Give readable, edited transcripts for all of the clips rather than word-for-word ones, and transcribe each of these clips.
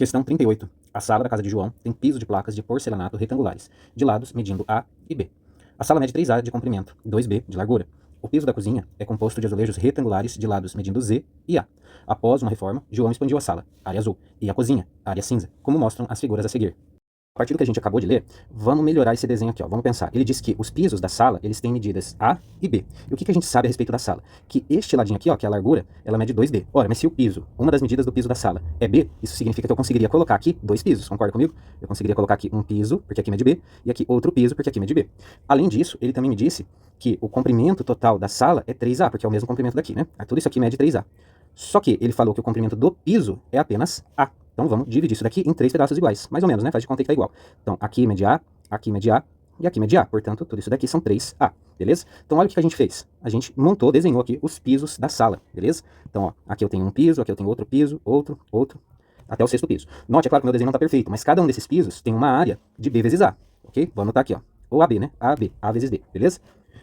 Questão 38. A sala da casa de João tem piso de placas de porcelanato retangulares, de lados medindo A e B. A sala mede 3A de comprimento, 2B de largura. O piso da cozinha é composto de azulejos retangulares de lados medindo Z e A. Após uma reforma, João expandiu a sala, área azul, e a cozinha, área cinza, como mostram as figuras a seguir. A partir do que a gente acabou de ler, vamos melhorar esse desenho aqui, ó. Vamos pensar. Ele diz que os pisos da sala, eles têm medidas A e B. E o que a gente sabe a respeito da sala? Que este ladinho aqui, ó, que é a largura, ela mede 2B. Ora, mas se o piso, uma das medidas do piso da sala é B, isso significa que eu conseguiria colocar aqui dois pisos, concorda comigo? Eu conseguiria colocar aqui um piso, porque aqui mede B, e aqui outro piso, porque aqui mede B. Além disso, ele também me disse que o comprimento total da sala é 3A, porque é o mesmo comprimento daqui, né? Tudo isso aqui mede 3A. Só que ele falou que o comprimento do piso é apenas A. Então vamos dividir isso daqui em 3 pedaços iguais, mais ou menos, né? Faz de conta que tá igual. Então aqui mede A e aqui mede A. Portanto, tudo isso daqui são 3A, beleza? Então olha o que a gente fez. A gente montou, desenhou aqui os pisos da sala, beleza? Então, ó, aqui eu tenho um piso, aqui eu tenho outro piso, outro, até o sexto piso. Note, é claro que o meu desenho não tá perfeito, mas cada um desses pisos tem uma área de B vezes A, ok? Vou anotar aqui, ó. Ou AB, né? AB, A vezes B, beleza?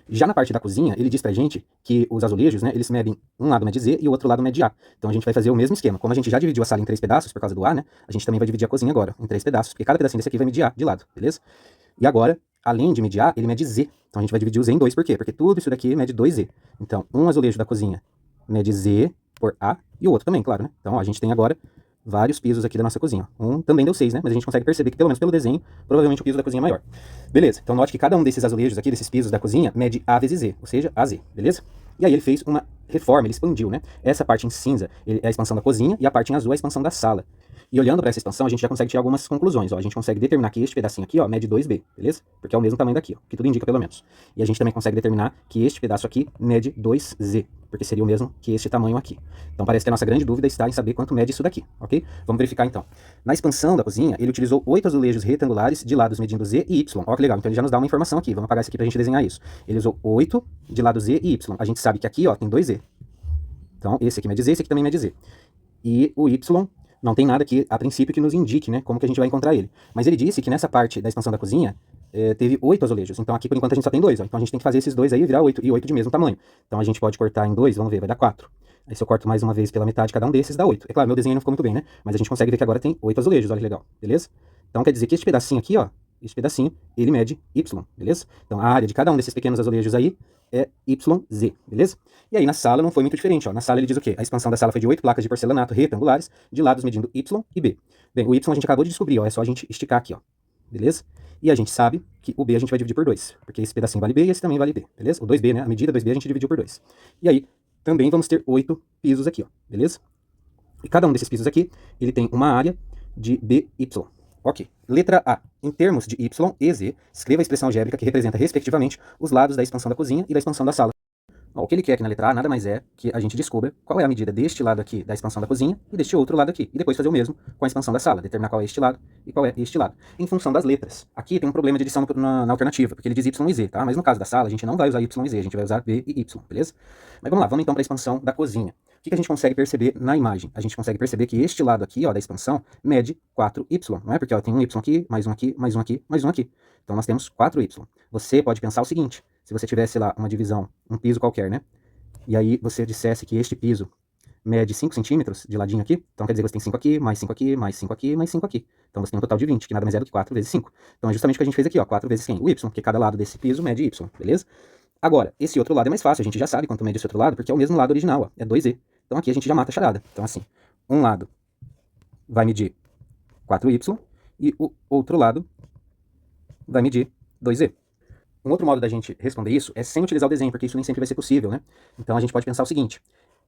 Já na parte da cozinha, ele diz pra gente que os azulejos, né, eles medem um lado mede Z e o outro lado mede A. Então a gente vai fazer o mesmo esquema. Como a gente já dividiu a sala em 3 pedaços por causa do A, né, a gente também vai dividir a cozinha agora em 3 pedaços, porque cada pedacinho desse aqui vai medir A de lado, beleza? E agora, além de medir A, ele mede Z. Então a gente vai dividir o Z em 2, por quê? Porque tudo isso daqui mede 2Z. Então, um azulejo da cozinha mede Z por A e o outro também, claro, né? Então ó, a gente tem agora vários pisos aqui da nossa cozinha. Um também deu 6, né? Mas a gente consegue perceber que, pelo menos pelo desenho, provavelmente o piso da cozinha é maior. Beleza, então note que cada um desses azulejos aqui, desses pisos da cozinha, mede A vezes Z, ou seja, AZ, beleza? E aí ele fez uma reforma, ele expandiu, né? Essa parte em cinza é a expansão da cozinha e a parte em azul é a expansão da sala. E olhando para essa expansão, a gente já consegue tirar algumas conclusões. Ó. A gente consegue determinar que este pedacinho aqui, ó, mede 2B, beleza? Porque é o mesmo tamanho daqui, ó, que tudo indica pelo menos. E a gente também consegue determinar que este pedaço aqui mede 2Z, porque seria o mesmo que este tamanho aqui. Então parece que a nossa grande dúvida está em saber quanto mede isso daqui, ok? Vamos verificar então. Na expansão da cozinha, ele utilizou 8 azulejos retangulares de lados medindo Z e Y. Ó que legal, então ele já nos dá uma informação aqui. Vamos apagar isso aqui pra gente desenhar isso. Ele usou 8 de lado Z e Y. A gente sabe que aqui, ó, tem 2Z. Então esse aqui mede Z, esse aqui também mede Z. E o Y não tem nada aqui, a princípio, que nos indique, né, como que a gente vai encontrar ele. Mas ele disse que nessa parte da expansão da cozinha, teve 8 azulejos. Então aqui, por enquanto, a gente só tem 2. Ó. Então a gente tem que fazer esses 2 aí virar 8, e 8 de mesmo tamanho. Então a gente pode cortar em 2, vamos ver, vai dar 4. Aí se eu corto mais uma vez pela metade cada um desses, dá 8. É claro, meu desenho não ficou muito bem, né? Mas a gente consegue ver que agora tem 8 azulejos, olha que legal, beleza? Então quer dizer que este pedacinho aqui, ó, esse pedacinho, ele mede Y, beleza? Então a área de cada um desses pequenos azulejos aí é YZ, beleza? E aí na sala não foi muito diferente, ó. Na sala ele diz o quê? A expansão da sala foi de 8 placas de porcelanato retangulares, de lados medindo Y e B. Bem, o Y a gente acabou de descobrir, ó, é só a gente esticar aqui, ó, beleza? E a gente sabe que o B a gente vai dividir por 2, porque esse pedacinho vale B e esse também vale B, beleza? O 2B, né? A medida 2B a gente dividiu por 2. E aí também vamos ter 8 pisos aqui, ó, beleza? E cada um desses pisos aqui, ele tem uma área de BY. Ok. Letra A. Em termos de Y e Z, escreva a expressão algébrica que representa, respectivamente, os lados da expansão da cozinha e da expansão da sala. Bom, o que ele quer aqui na letra A nada mais é que a gente descubra qual é a medida deste lado aqui da expansão da cozinha e deste outro lado aqui. E depois fazer o mesmo com a expansão da sala, determinar qual é este lado e qual é este lado. Em função das letras. Aqui tem um problema de edição na alternativa, porque ele diz Y e Z, tá? Mas no caso da sala, a gente não vai usar Y e Z, a gente vai usar B e Y, beleza? Mas vamos lá, vamos então para a expansão da cozinha. O que a gente consegue perceber na imagem? A gente consegue perceber que este lado aqui, ó, da expansão, mede 4Y, não é? Porque ó, tem um Y aqui, mais um aqui, mais um aqui, mais um aqui. Então nós temos 4Y. Você pode pensar o seguinte, se você tivesse lá uma divisão, um piso qualquer, né? E aí você dissesse que este piso mede 5 centímetros de ladinho aqui, então quer dizer que você tem 5 aqui, mais 5 aqui, mais 5 aqui, mais 5 aqui. Então você tem um total de 20, que nada mais é do que 4 vezes 5. Então é justamente o que a gente fez aqui, ó, 4 vezes quem? O Y, porque cada lado desse piso mede Y, beleza? Agora, esse outro lado é mais fácil, a gente já sabe quanto mede esse outro lado, porque é o mesmo lado original, ó, é 2Z. Então aqui a gente já mata a charada. Então assim, um lado vai medir 4Y e o outro lado vai medir 2Z. Um outro modo da gente responder isso é sem utilizar o desenho, porque isso nem sempre vai ser possível, né? Então a gente pode pensar o seguinte,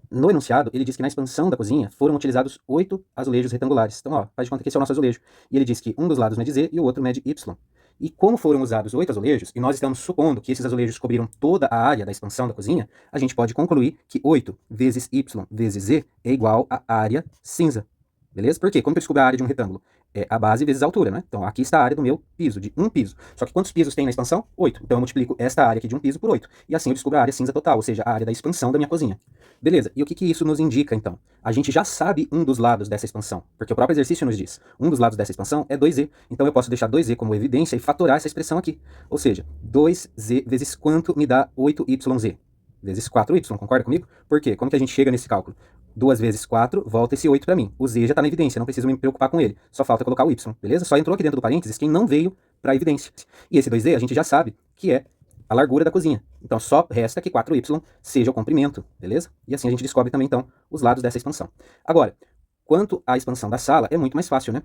no enunciado ele diz que na expansão da cozinha foram utilizados 8 azulejos retangulares. Então ó, faz de conta que esse é o nosso azulejo. E ele diz que um dos lados mede Z e o outro mede Y. E como foram usados 8 azulejos, e nós estamos supondo que esses azulejos cobriram toda a área da expansão da cozinha, a gente pode concluir que 8 vezes Y vezes Z é igual à área cinza. Beleza? Por quê? Como que eu descubro a área de um retângulo? É a base vezes a altura, né? Então aqui está a área do meu piso, de um piso. Só que quantos pisos tem na expansão? 8. Então eu multiplico esta área aqui de um piso por 8. E assim eu descubro a área cinza total, ou seja, a área da expansão da minha cozinha. Beleza, e o que que isso nos indica então? A gente já sabe um dos lados dessa expansão, porque o próprio exercício nos diz, um dos lados dessa expansão é 2Z, então eu posso deixar 2Z como evidência e fatorar essa expressão aqui. Ou seja, 2Z vezes quanto me dá 8YZ? vezes 4y, concorda comigo? Por quê? Como que a gente chega nesse cálculo? 2 vezes 4, volta esse 8 para mim. O z já está na evidência, não preciso me preocupar com ele. Só falta colocar o y, beleza? Só entrou aqui dentro do parênteses quem não veio para a evidência. E esse 2z a gente já sabe que é a largura da cozinha. Então só resta que 4y seja o comprimento, beleza? E assim a gente descobre também, então, os lados dessa expansão. Agora, quanto à expansão da sala, é muito mais fácil, né?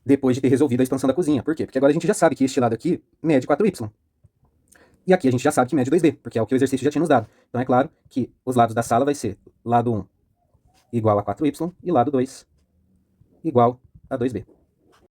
Depois de ter resolvido a expansão da cozinha. Por quê? Porque agora a gente já sabe que este lado aqui mede 4y. E aqui a gente já sabe que mede 2b, porque é o que o exercício já tinha nos dado. Então é claro que os lados da sala vai ser lado 1 igual a 4y e lado 2 igual a 2b.